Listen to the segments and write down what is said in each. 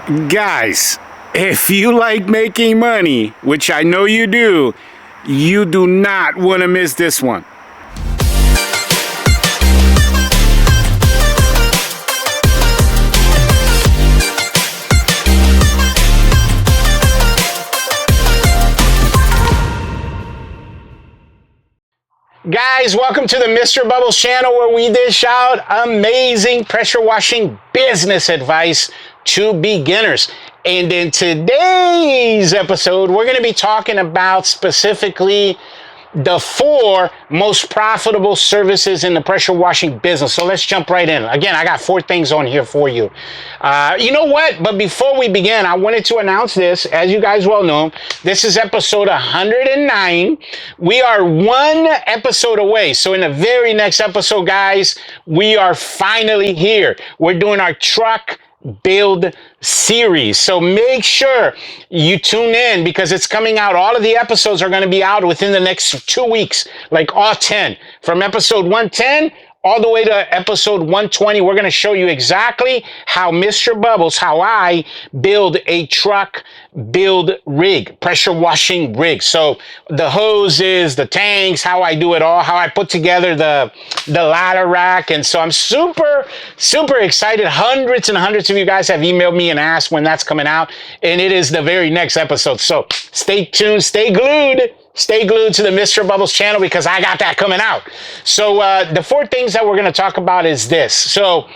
Guys, if you like making money, which I know you do not want to miss this one. Guys, welcome to the Mr. Bubbles channel, where we dish out amazing pressure washing business advice to beginners. And in today's episode, we're going to be talking about specifically the 4 most profitable services in the pressure washing business. So let's jump right in. Again, I got 4 things on here for you. You know what? But before we begin, I wanted to announce this. As you guys well know, this is episode 109. We are 1 episode away. So in the very next episode, guys, we are finally here. We're doing our truck build series. So make sure you tune in, because it's coming out. All of the episodes are going to be out within the next 2 weeks, like all 10. From episode 110 all the way to episode 120, we're going to show you exactly how Mr. Bubbles, how I build a truck build rig, pressure washing rig. So the hoses, the tanks, how I do it all, how I put together the ladder rack. And so I'm super excited. Hundreds and hundreds of you guys have emailed me and asked when that's coming out, and it is the very next episode. So stay tuned, stay glued to the Mr. Bubbles channel, because I got that coming out. So the 4 things that we're going to talk about is this. So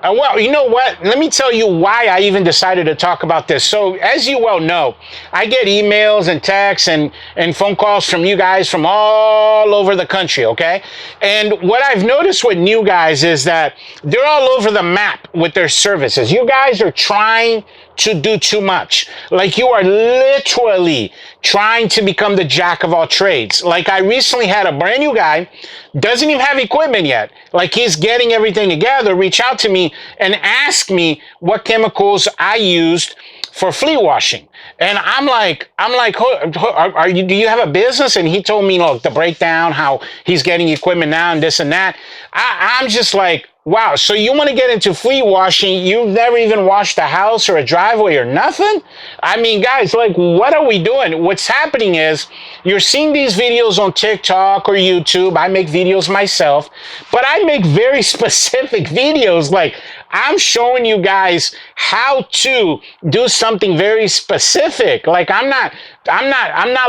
well, you know what? Let me tell you why I even decided to talk about this. So as you well know, I get emails and texts and phone calls from you guys from all over the country, okay? And what I've noticed with new guys is that they're all over the map with their services. You guys are trying to do too much. Like, you are literally trying to become the jack of all trades. Like, I recently had a brand new guy, doesn't even have equipment yet. Like, he's getting everything together, reach out to me and ask me what chemicals I used for flea washing. And I'm like, do you have a business? And he told me, look, the breakdown, how he's getting equipment now and this and that. I'm just like, wow, so you want to get into flea washing? You've never even washed a house or a driveway or nothing? I mean, guys, like, what are we doing? What's happening is you're seeing these videos on TikTok or YouTube. I make videos myself, but I make very specific videos. Like, I'm showing you guys how to do something very specific. Like, I'm not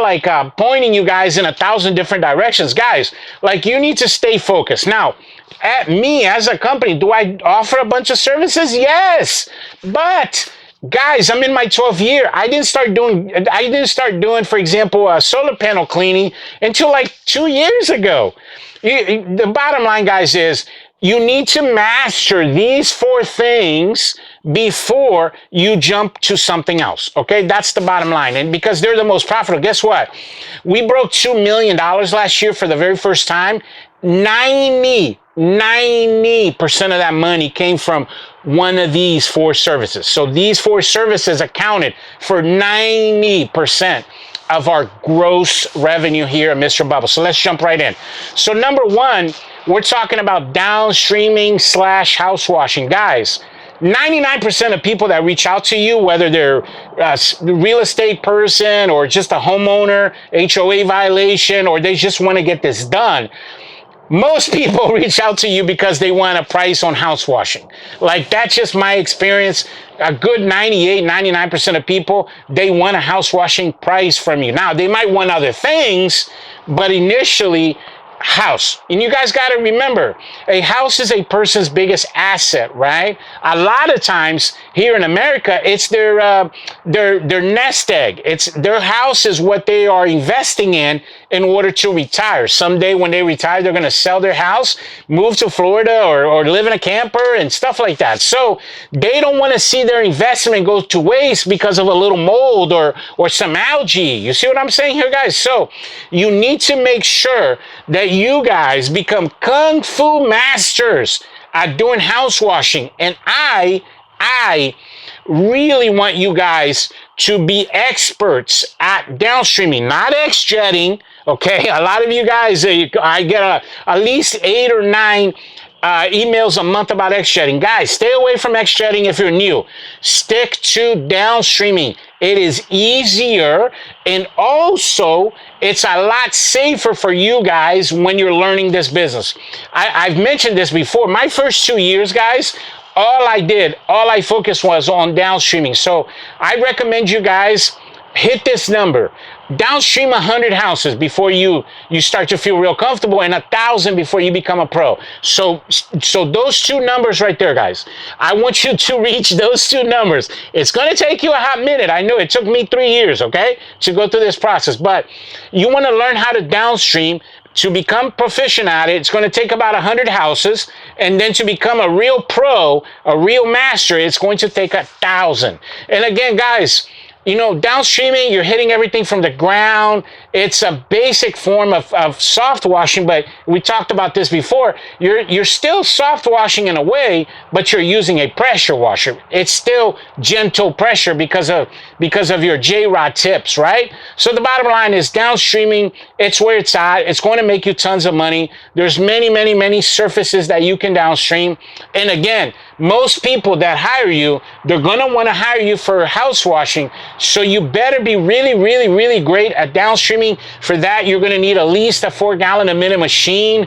like pointing you guys in 1,000 different directions. Guys, like, you need to stay focused. Now, at me as a company, do I offer a bunch of services? Yes. But guys, I'm in my 12th year. I didn't start doing, for example, solar panel cleaning until like 2 years ago. The bottom line, guys, is you need to master these 4 things before you jump to something else. Okay, that's the bottom line. And because they're the most profitable, guess what? We broke $2 million last year for the very first time. 90% of that money came from one of these 4 services. So these 4 services accounted for 90% of our gross revenue here at Mr. Bubbles. So let's jump right in. So number 1, we're talking about downstreaming / house washing. Guys, 99% of people that reach out to you, whether they're a real estate person or just a homeowner, HOA violation, or they just want to get this done, most people reach out to you because they want a price on house washing. Like, that's just my experience. A good 99% of people, they want a house washing price from you. Now, they might want other things, but initially, house. And you guys got to remember, a house is a person's biggest asset, right? A lot of times here in America, it's their nest egg. It's their house is what they are investing in order to retire. Someday when they retire, they're going to sell their house, move to Florida, or live in a camper and stuff like that. So they don't want to see their investment go to waste because of a little mold or some algae. You see what I'm saying here, guys? So you need to make sure that you guys become kung fu masters at doing house washing. And I really want you guys to be experts at downstreaming, not XJetting. Okay, a lot of you guys, I get at least 8 or 9 emails a month about 𝐂𝐶heading. Guys, stay away from 𝐂𝐶heading if you're new. Stick to downstreaming. It is easier, and also it's a lot safer for you guys when you're learning this business. I've mentioned this before. My first 2 years, guys, all I focused was on downstreaming. So I recommend you guys hit this number. Downstream 100 houses before you start to feel real comfortable, and 1,000 before you become a pro. So those two numbers right there, guys. I want you to reach those two numbers. It's going to take you a hot minute. I know it took me 3 years, okay, to go through this process. But you want to learn how to downstream. To become proficient at it, it's going to take about 100 houses, and then to become a real pro, a real master, it's going to take 1,000. And again, guys, you know, downstreaming, you're hitting everything from the ground. It's a basic form of soft washing, but we talked about this before. You're still soft washing in a way, but you're using a pressure washer. It's still gentle pressure because of your J-rod tips, right? So the bottom line is downstreaming, it's where it's at. It's going to make you tons of money. There's many surfaces that you can downstream. And again, most people that hire you, they're going to want to hire you for house washing. So you better be really great at downstreaming. For that, you're going to need at least a 4-gallon-a-minute machine.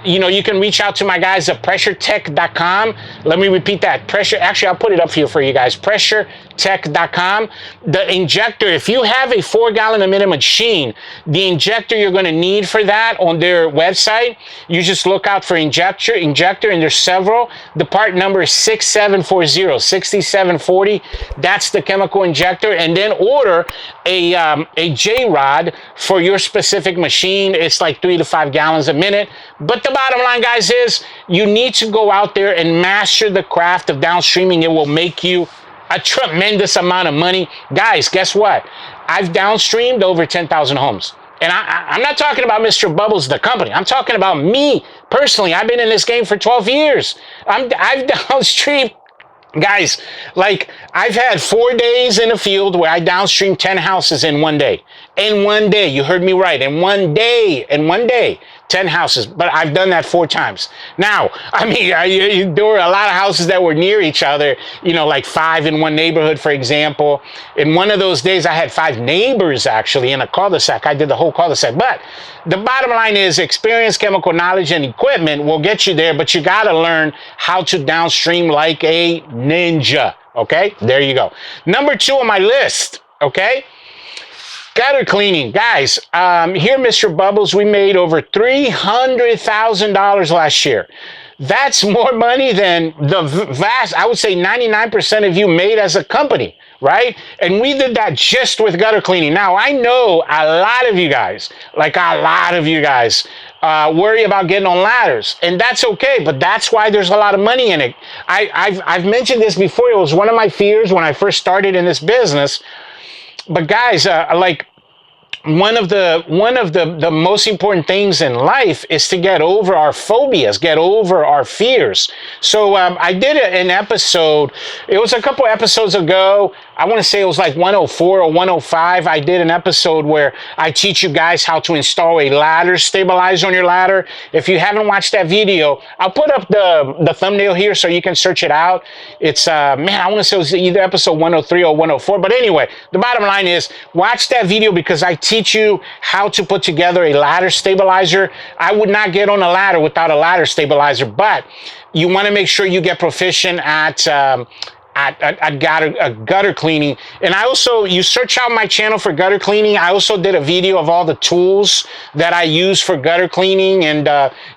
You know, you can reach out to my guys at pressurewashingbusiness.com. Let me repeat that. Actually, I'll put it up here for you guys. pressurewashingbusiness.com. The injector, if you have a 4-gallon-a-minute machine, the injector you're going to need for that on their website, you just look out for injector, and there's several. The part number is 6740. That's the chemical injector, and then order a J-rod for your specific machine. It's like 3 to 5 gallons a minute. But the bottom line, guys, is you need to go out there and master the craft of downstreaming. It will make you a tremendous amount of money. Guys, guess what? I've downstreamed over 10,000 homes. And I'm not talking about Mr. Bubbles, the company. I'm talking about me personally. I've been in this game for 12 years. I've downstreamed, guys, like I've had 4 days in a field where I downstreamed 10 houses in 1 day. In 1 day, you heard me right. In 1 day, 10 houses. But I've done that 4 times. Now, I mean, there were a lot of houses that were near each other, you know, like 5 in one neighborhood, for example. In one of those days, I had 5 neighbors actually in a cul-de-sac. I did the whole cul-de-sac. But the bottom line is experience, chemical knowledge, and equipment will get you there, but you got to learn how to downstream like a ninja. Okay, there you go. Number 2 on my list, okay? Gutter cleaning. Guys, here, Mr. Bubbles, we made over $300,000 last year. That's more money than the vast, I would say 99% of you made as a company, right? And we did that just with gutter cleaning. Now, I know a lot of you guys, worry about getting on ladders, and that's okay, but that's why there's a lot of money in it. I've mentioned this before. It was one of my fears when I first started in this business. But guys, like one of the most important things in life is to get over our phobias, get over our fears. So I did an episode. It was a couple episodes ago. I want to say it was like 104 or 105. I did an episode where I teach you guys how to install a ladder stabilizer on your ladder. If you haven't watched that video, I'll put up the thumbnail here so you can search it out. It's, man, I want to say it was either episode 103 or 104. But anyway, the bottom line is watch that video because I teach you how to put together a ladder stabilizer. I would not get on a ladder without a ladder stabilizer, but you want to make sure you get proficient at gutter cleaning. And I also, you search out my channel for gutter cleaning. I also did a video of all the tools that I use for gutter cleaning, and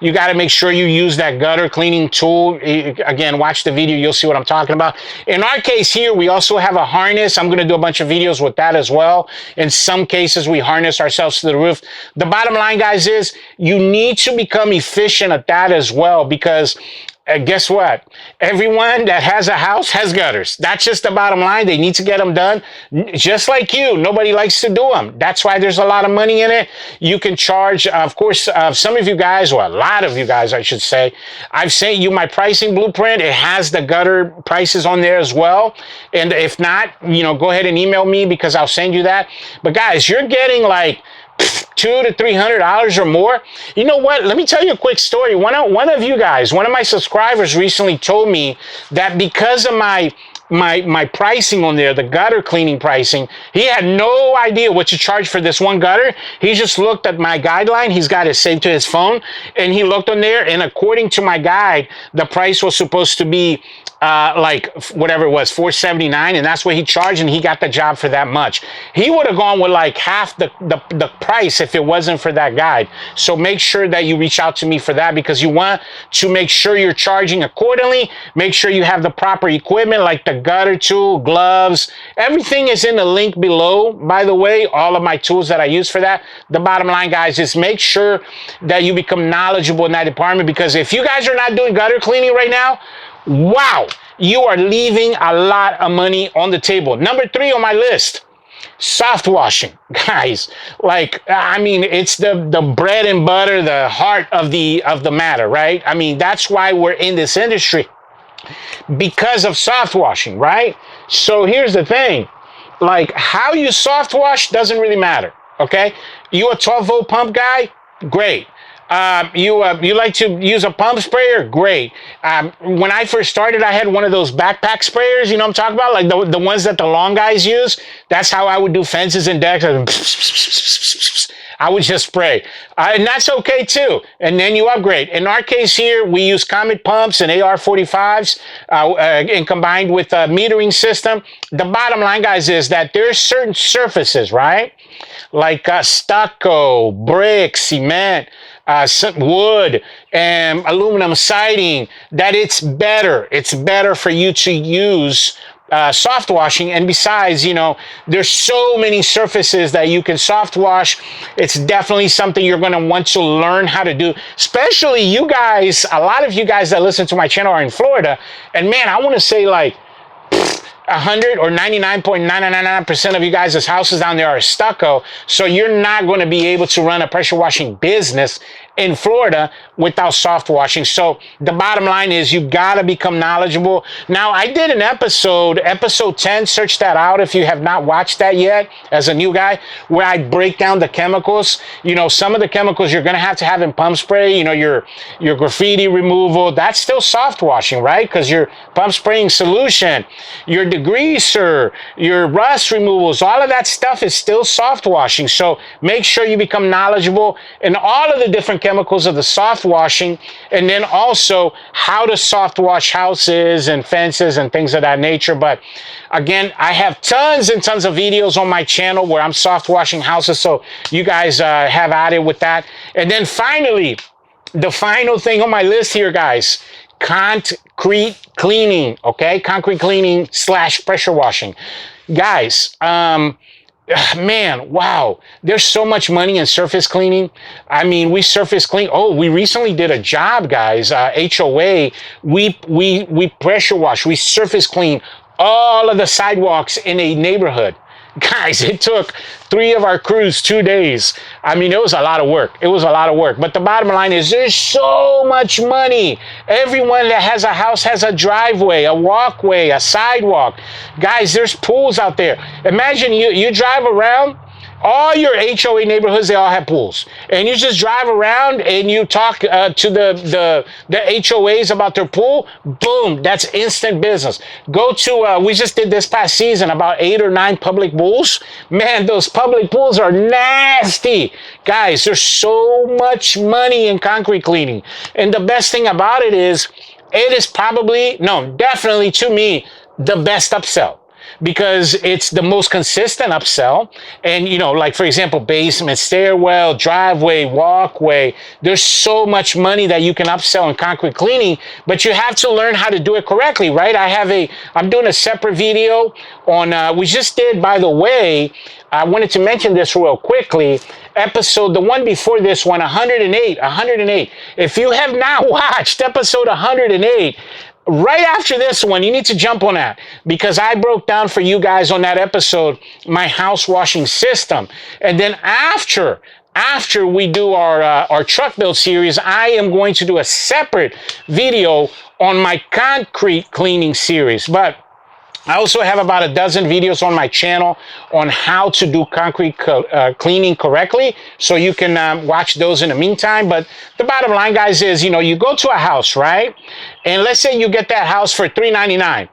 you got to make sure you use that gutter cleaning tool. Again, watch the video, you'll see what I'm talking about. In our case here, we also have a harness. I'm going to do a bunch of videos with that as well. In some cases, we harness ourselves to the roof. The bottom line, guys, is you need to become efficient at that as well, because guess what? Everyone that has a house has gutters. That's just the bottom line. They need to get them done. Just like you, nobody likes to do them. That's why there's a lot of money in it. You can charge, of course, some of you guys, or a lot of you guys, I should say, I've sent you my pricing blueprint. It has the gutter prices on there as well. And if not, you know, go ahead and email me because I'll send you that. But guys, you're getting like $200 to $300 or more. You know what? Let me tell you a quick story. One of you guys, one of my subscribers recently told me that because of my pricing on there, the gutter cleaning pricing, he had no idea what to charge for this one gutter. He just looked at my guideline. He's got it saved to his phone, and he looked on there, and according to my guide, the price was supposed to be like whatever it was, $479, and that's what he charged, and he got the job for that much. He would have gone with like half the price if it wasn't for that guide. So make sure that you reach out to me for that, because you want to make sure you're charging accordingly. Make sure you have the proper equipment, like the gutter tool, gloves. Everything is in the link below, by the way, all of my tools that I use for that. The bottom line, guys, is make sure that you become knowledgeable in that department, because if you guys are not doing gutter cleaning right now, wow, you are leaving a lot of money on the table. Number 3 on my list, soft washing. Guys, like, I mean, it's the bread and butter, the heart of the matter, right? I mean, that's why we're in this industry, because of soft washing, right? So here's the thing, like, how you soft wash doesn't really matter, okay? You a 12-volt pump guy? Great. You like to use a pump sprayer? Great. When I first started, I had one of those backpack sprayers, you know what I'm talking about? Like the ones that the long guys use. That's how I would do fences and decks. I would just spray. And that's okay too. And then you upgrade. In our case here, we use Comet pumps and AR-45s and combined with a metering system. The bottom line, guys, is that there's certain surfaces, right? Like stucco, brick, cement, wood, and aluminum siding, that it's better for you to use soft washing. And besides, you know, there's so many surfaces that you can soft wash. It's definitely something you're going to want to learn how to do, especially you guys. A lot of you guys that listen to my channel are in Florida, and man, I want to say like 100 or 99.999% of you guys' houses down there are stucco, so you're not going to be able to run a pressure washing business in Florida without soft washing. So the bottom line is you got to become knowledgeable. Now, I did an episode 10, search that out if you have not watched that yet as a new guy, where I break down the chemicals. You know, some of the chemicals you're going to have in pump spray, you know, your graffiti removal, that's still soft washing, right? Because your pump spraying solution, your degreaser, your rust removals, all of that stuff is still soft washing. So make sure you become knowledgeable in all of the different chemicals of the soft washing, and then also how to soft wash houses and fences and things of that nature. But again, I have tons and tons of videos on my channel where I'm soft washing houses, so you guys have at it with that. And then finally, the final thing on my list here, guys, concrete cleaning, okay? Concrete cleaning / pressure washing. Guys, man, wow, there's so much money in surface cleaning. I mean, we surface clean. Oh, we recently did a job, guys, HOA. We pressure wash, we surface clean all of the sidewalks in a neighborhood. Guys, it took 3 of our crews 2 days. I mean, it was a lot of work. It was a lot of work. But the bottom line is there's so much money. Everyone that has a house has a driveway, a walkway, a sidewalk. Guys, there's pools out there. Imagine you drive around. All your HOA neighborhoods, they all have pools. And you just drive around and you talk to the HOAs about their pool. Boom, that's instant business. Go to, we just did this past season about 8 or 9 public pools. Man, those public pools are nasty. Guys, there's so much money in concrete cleaning. And the best thing about it is probably, no, definitely to me, the best upsell, because it's the most consistent upsell. And, you know, like, for example, basement, stairwell, driveway, walkway, there's so much money that you can upsell in concrete cleaning, but you have to learn how to do it correctly, right? I'm doing a separate video on, we just did, by the way, I wanted to mention this real quickly, the one before this one, 108. If you have not watched episode 108, right after this one, you need to jump on that, because I broke down for you guys on that episode my house washing system. And then after we do our truck build series, I am going to do a separate video on my concrete cleaning series. But I also have about a dozen videos on my channel on how to do concrete cleaning correctly. So you can watch those in the meantime. But the bottom line, guys, is, you know, you go to a house, right? And let's say you get that house for $399.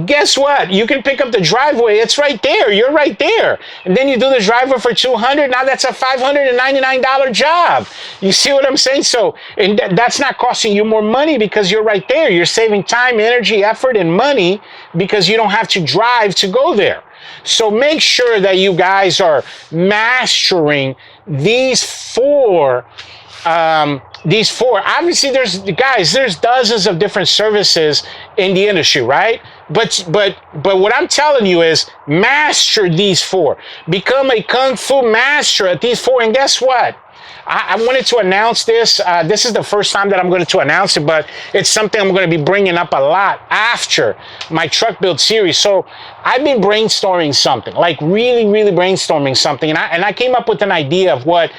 Guess what? You can pick up the driveway. It's right there. You're right there. And then you do the driveway for $200. Now that's a $599 job. You see what I'm saying? So, and that's not costing you more money because you're right there. You're saving time, energy, effort, and money because you don't have to drive to go there. So make sure that you guys are mastering these four. Obviously there's dozens of different services in the industry, right? But what I'm telling you is master these four. Become a Kung Fu master at these four. And guess what? I wanted to announce this. This is the first time that I'm going to announce it, but it's something I'm going to be bringing up a lot after my truck build series. So I've been brainstorming something, like really brainstorming something. And I came up with an idea of what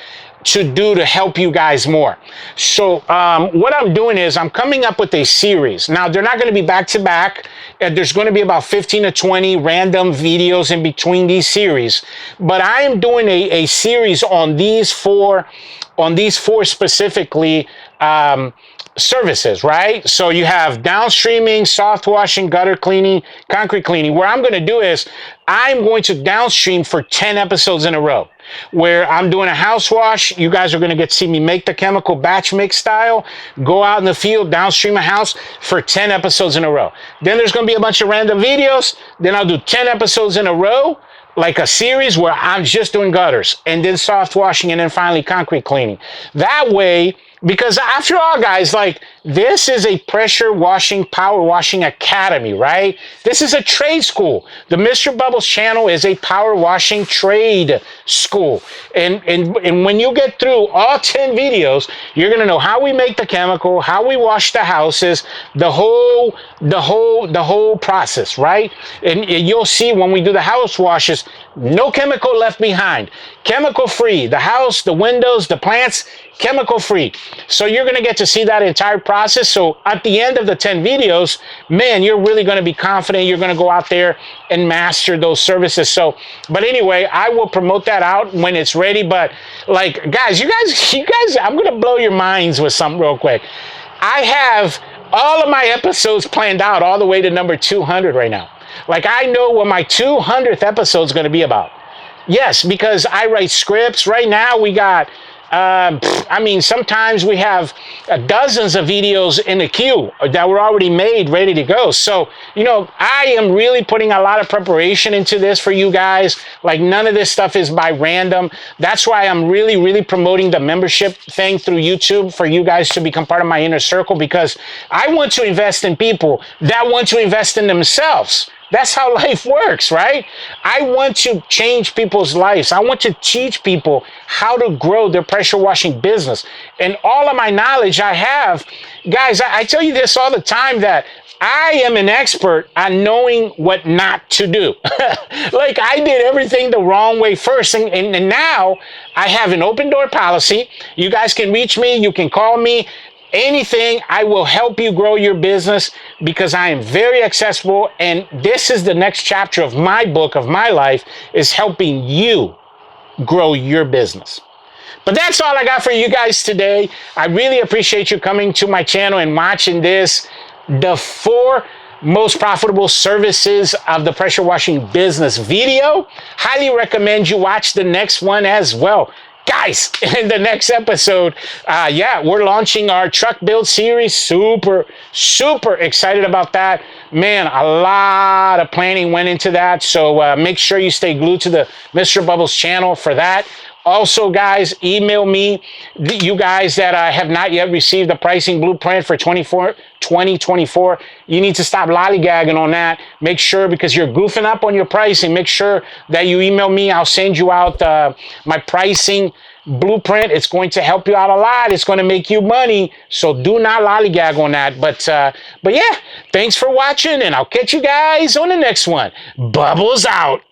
to do to help you guys more. So what I'm doing is I'm coming up with a series. Now, they're not going to be back to back. There's going to be about 15 to 20 random videos in between these series. But I am doing a series on these four specifically services, right? So you have downstreaming, soft washing, gutter cleaning, concrete cleaning. What I'm going to do is I'm going to downstream for 10 episodes in a row, where I'm doing a house wash. You guys are going to get to see me make the chemical batch mix style, go out in the field, downstream a house for 10 episodes in a row. Then there's going to be a bunch of random videos. Then I'll do 10 episodes in a row, like a series where I'm just doing gutters, and then soft washing, and then finally concrete cleaning. That way, because after all, guys, like, this is a pressure washing, power washing academy, right? This is a trade school. The Mr. Bubbles channel is a power washing trade school. And when you get through all 10 videos, you're going to know how we make the chemical, how we wash the houses, the whole process, right? And you'll see when we do the house washes, no chemical left behind. Chemical free. The house, the windows, the plants, chemical free. So you're going to get to see that entire process. So at the end of the 10 videos, man, you're really going to be confident. You're going to go out there and master those services. So, but anyway, I will promote that out when it's ready. But like, guys, you guys, I'm going to blow your minds with something real quick. I have all of my episodes planned out all the way to number 200 right now. Like, I know what my 200th episode is going to be about. Yes, because I write scripts. Right now we got, sometimes we have dozens of videos in the queue that were already made, ready to go. So, you know, I am really putting a lot of preparation into this for you guys. Like, none of this stuff is by random. That's why I'm really promoting the membership thing through YouTube for you guys to become part of my inner circle, because I want to invest in people that want to invest in themselves. That's how life works, right? I want to change people's lives. I want to teach people how to grow their pressure washing business. And all of my knowledge I have, guys, I tell you this all the time, that I am an expert on knowing what not to do. Like, I did everything the wrong way first. And now I have an open door policy. You guys can reach me. You can call me. Anything, I will help you grow your business, because I am very accessible. And this is the next chapter of my book, of my life, is helping you grow your business. But that's all I got for you guys today. I really appreciate you coming to my channel and watching this, the 4 most profitable services of the pressure washing business video. Highly recommend you watch the next one as well. Guys, in the next episode, we're launching our truck build series. Super excited about that. Man, a lot of planning went into that. So make sure you stay glued to the Mr. Bubbles channel for that. Also, guys, email me, you guys that have not yet received the pricing blueprint for 2024. You need to stop lollygagging on that. Make sure, because you're goofing up on your pricing, make sure that you email me. I'll send you out my pricing blueprint. It's going to help you out a lot. It's going to make you money. So do not lollygag on that. But yeah, thanks for watching, and I'll catch you guys on the next one. Bubbles out.